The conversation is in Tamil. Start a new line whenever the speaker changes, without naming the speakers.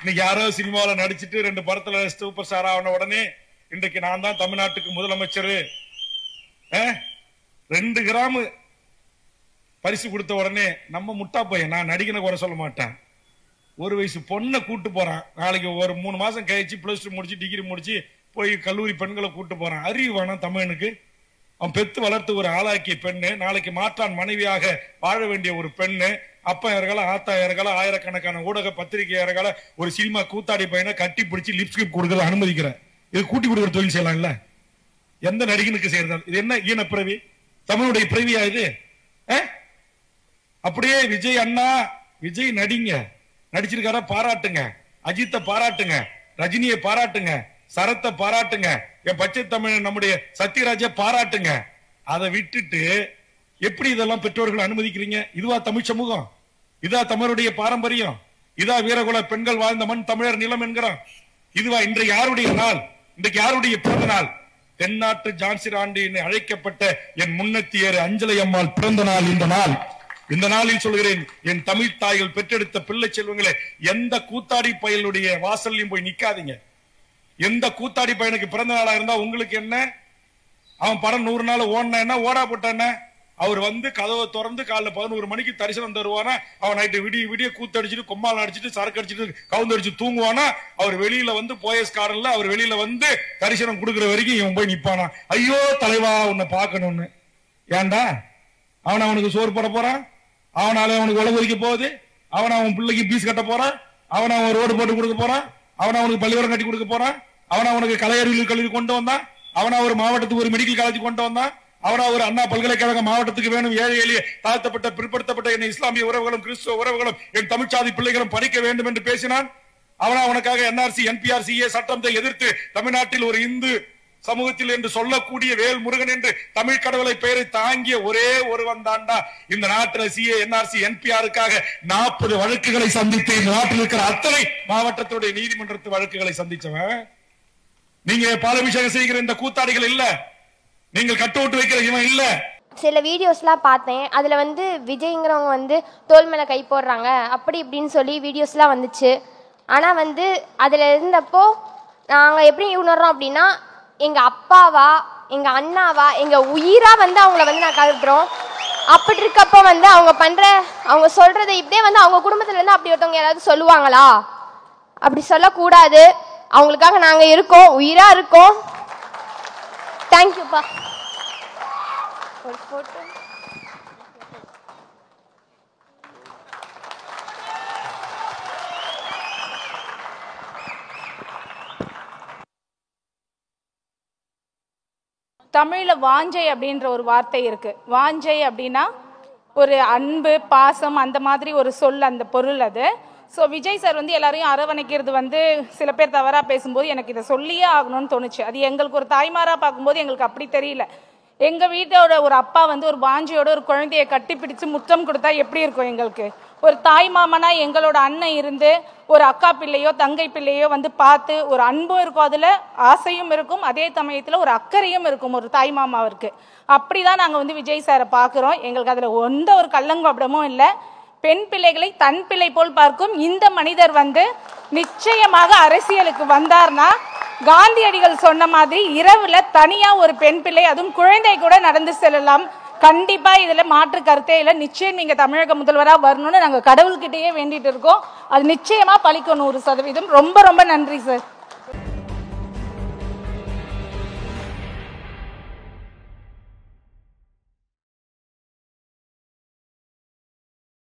இன்னைக்கு யாரோ சினிமாவில் நடிச்சிட்டு 2 படத்துல சூப்பர் ஸ்டார் ஆன உடனே இன்றைக்கு நான் தான் தமிழ்நாட்டுக்கு முதலமைச்சர் 2 கிராம் பரிசு கொடுத்த உடனே நம்ம முட்டா பையன். நான் நடிகனை குறை சொல்ல மாட்டேன். 1 வயசு பொண்ணை கூட்டு போறான். நாளைக்கு ஒரு 3 மாசம் கழிச்சு +2 முடிச்சு டிகிரி முடிச்சு போய் கல்லூரி பெண்களை கூட்டு போறான். அறிவு வேணாம் தமிழனுக்கு? அவன் பெத்து வளர்த்து ஒரு ஆளாக்கிய பெண்ணு, நாளைக்கு மாற்றான் மனைவியாக வாழ வேண்டிய ஒரு பெண்ணு, அப்பா இறகல ஆத்தா இறகல ஆயிரக்கணக்கான ஊடக பத்திரிகை இறகல ஒரு சினிமா கூத்தாடி பையனை கட்டி பிடிச்சி லிப்ஸ்டிக் கொடுக்கறது அனுமதிக்கிற. இது கூட்டி கொடுக்குற தொழில் செய்யலாம் இல்ல? எந்த நடிகனுக்கு செய்யறது? இது என்ன ஈன பிறவி? தமிழுடைய பிறவியா இது? அப்படியே விஜய் அண்ணா, விஜய் நடிங்க, நடிச்சிருக்கார பாராட்டுங்க, அஜித்தை பாராட்டுங்க, ரஜினியை பாராட்டுங்க, சரத்தை பாராட்டுங்க, என் பச்சை தமிழ் நம்முடைய சத்யராஜை பாராட்டுங்க. அதை விட்டுட்டு எப்படி இதெல்லாம் பெற்றோர்கள் அனுமதிக்கிறீங்க? இதுவா தமிழ் சமூகம்? இதா தமிழுடைய பாரம்பரியம்? இதா வீரகுல பெண்கள் வாழ்ந்த மண் தமிழர் நிலம் என்கிறோம்? இதுவா இன்றைக்கு யாருடைய நாள்? இன்றைக்கு யாருடைய பிறந்த நாள்? தென்னாட்டு ஜான்சி ராண்டி அழைக்கப்பட்ட என் முன்னத்தியர் அஞ்சலை அம்மாள் பிறந்த நாள் இந்த நாள். இந்த நாளில் சொல்கிறேன், என் தமிழ் தாய்கள் பெற்றெடுத்த பிள்ளை செல்வங்களே, எந்த கூத்தாடி பயலுடைய வாசல்லையும் போய் நிக்காதீங்க. எந்த கூத்தாடி பையனுக்கு பிறந்த நாளா இருந்தா உங்களுக்கு என்ன? அவன் படம் 100 நாள் ஓடினா என்ன, ஓடா போட்டான? அவர் வந்து கதவை திறந்து காலைல 11 மணிக்கு தரிசனம் தருவானா? அவன் நைட்டு விடிய விடிய கூத்தடிச்சுட்டு கொம்மால் அடிச்சுட்டு சரக்கு அடிச்சுட்டு கவுந்தடிச்சு தூங்குவானா? அவர் வெளியில வந்து போயஸ் கார்டன்ல அவர் வெளியில வந்து தரிசனம் கொடுக்குற வரைக்கும் இவன் போய் நிப்பானா? ஐயோ தலைவா உன்னை பார்க்கணும்னு. ஏண்டா அவனுக்கு சோறு போட போறான்? அவனால அவனுக்கு உழவு வைக்க போகுது? அவன் பிள்ளைக்கு பீஸ் கட்ட போறான்? அவன் ரோடு போட்டு கொடுக்க போறான்? அவனுக்கு பள்ளிக்கூடம் கட்டி கொடுக்க போறான்? அவனுக்கு கலை அறிவியல் கல்வி கொண்டு வந்தான்? ஒரு மாவட்டத்துக்கு ஒரு மெடிக்கல் காலேஜ் கொண்டு வந்தான்? ஒரு அண்ணா பல்கலைக்கழக மாவட்டத்துக்கு வேணும்? ஏழை எளிய தாழ்த்தப்பட்ட பிற்படுத்தப்பட்ட என் இஸ்லாமிய உறவுகளும் கிறிஸ்துவ உறவுகளும் என் தமிழ்ச்சாதி பிள்ளைகளும் படிக்க வேண்டும் என்று பேசினான். அவனுக்காக என்ஆர்சி NPRCA சட்டத்தை எதிர்த்து தமிழ்நாட்டில் ஒரு இந்து சமூகத்தில் என்று சொல்லக்கூடிய வேல் முருகன் என்று தமிழ் கடவுளை பெயரை தாங்கிய ஒரே ஒருவன் தாண்டா இந்த நாட்டில் CA NRC NPRக்காக 40 வழக்குகளை சந்தித்து இந்த நாட்டில் இருக்கிற அத்தனை மாவட்டத்துடைய நீதிமன்றத்து வழக்குகளை சந்திச்சவன். நீங்க பாலாபிஷேகம் செய்கிற இந்த கூத்தாடிகள் இல்ல, நீங்கள் கட்டவுட் வைக்கிற இவன் இல்ல.
சில வீடியோஸ்லாம் பார்த்தேன். அதில் வந்து விஜய்ங்கிறவங்க வந்து தோல் மேலே கை போடுறாங்க அப்படி இப்படின்னு சொல்லி வீடியோஸ்லாம் வந்துச்சு. ஆனால் வந்து அதில் இருந்தப்போ நாங்கள் எப்படி உணர்றோம் அப்படின்னா, எங்கள் அப்பாவா எங்கள் அண்ணாவா எங்கள் உயிராக வந்து அவங்கள வந்து நான் கருதுறோம். அப்படி இருக்கப்போ வந்து அவங்க சொல்கிறத இப்படியே வந்து அவங்க குடும்பத்துலேருந்து அப்படி ஒருத்தவங்க யாராவது சொல்லுவாங்களா? அப்படி சொல்லக்கூடாது. அவங்களுக்காக நாங்கள் இருக்கோம், உயிராக இருக்கோம். தேங்க்யூப்பா. ஒரு ஃபோட்டோ.
தமிழில் வாஞ்சை அப்படின்ற ஒரு வார்த்தை இருக்குது. வாஞ்சை அப்படின்னா ஒரு அன்பு, பாசம், அந்த மாதிரி ஒரு சொல், அந்த பொருள் அது. ஸோ விஜய் சார் வந்து எல்லாரையும் அரவணைக்கிறது வந்து சில பேர் தவறாக பேசும்போது எனக்கு இதை சொல்லியே ஆகணும்னு தோணுச்சு. அது எங்களுக்கு ஒரு தாய்மாராக பார்க்கும்போது எங்களுக்கு அப்படி தெரியல. எங்கள் வீட்டோட ஒரு அப்பா வந்து ஒரு வாஞ்சியோட ஒரு குழந்தையை கட்டி பிடிச்சு முத்தம் கொடுத்தா எப்படி இருக்கும் எங்களுக்கு? ஒரு தாய் மாமனா எங்களோட அண்ணன் இருந்து ஒரு அக்கா பிள்ளையோ தங்கை பிள்ளையோ வந்து பார்த்து ஒரு அன்பும் இருக்கும், அதில் ஆசையும் இருக்கும், அதே சமயத்தில் ஒரு அக்கறையும் இருக்கும் ஒரு தாய் மாமாவிற்கு. அப்படி தான் நாங்கள் வந்து விஜய் சாரை பார்க்குறோம். எங்களுக்கு அதில் எந்த ஒரு கள்ளங்கபடமும் இல்லை. பெண் பிள்ளைகளை தன் பிள்ளை போல் பார்க்கும் இந்த மனிதர் வந்து நிச்சயமாக அரசியலுக்கு வந்தார்னா காந்தியடிகள் சொன்ன மாதிரி இரவுல தனியா ஒரு பெண் பிள்ளை, அதுவும் குழந்தை கூட நடந்து செல்லலாம். கண்டிப்பா இதுல மாற்று கருத்தே இல்லை. நிச்சயம் நீங்க தமிழக முதல்வரா வரணும்னு நாங்க கடவுள்கிட்டயே வேண்டிட்டு இருக்கோம். அது நிச்சயமா பலிக்கும் 100%. ரொம்ப ரொம்ப நன்றி சார்.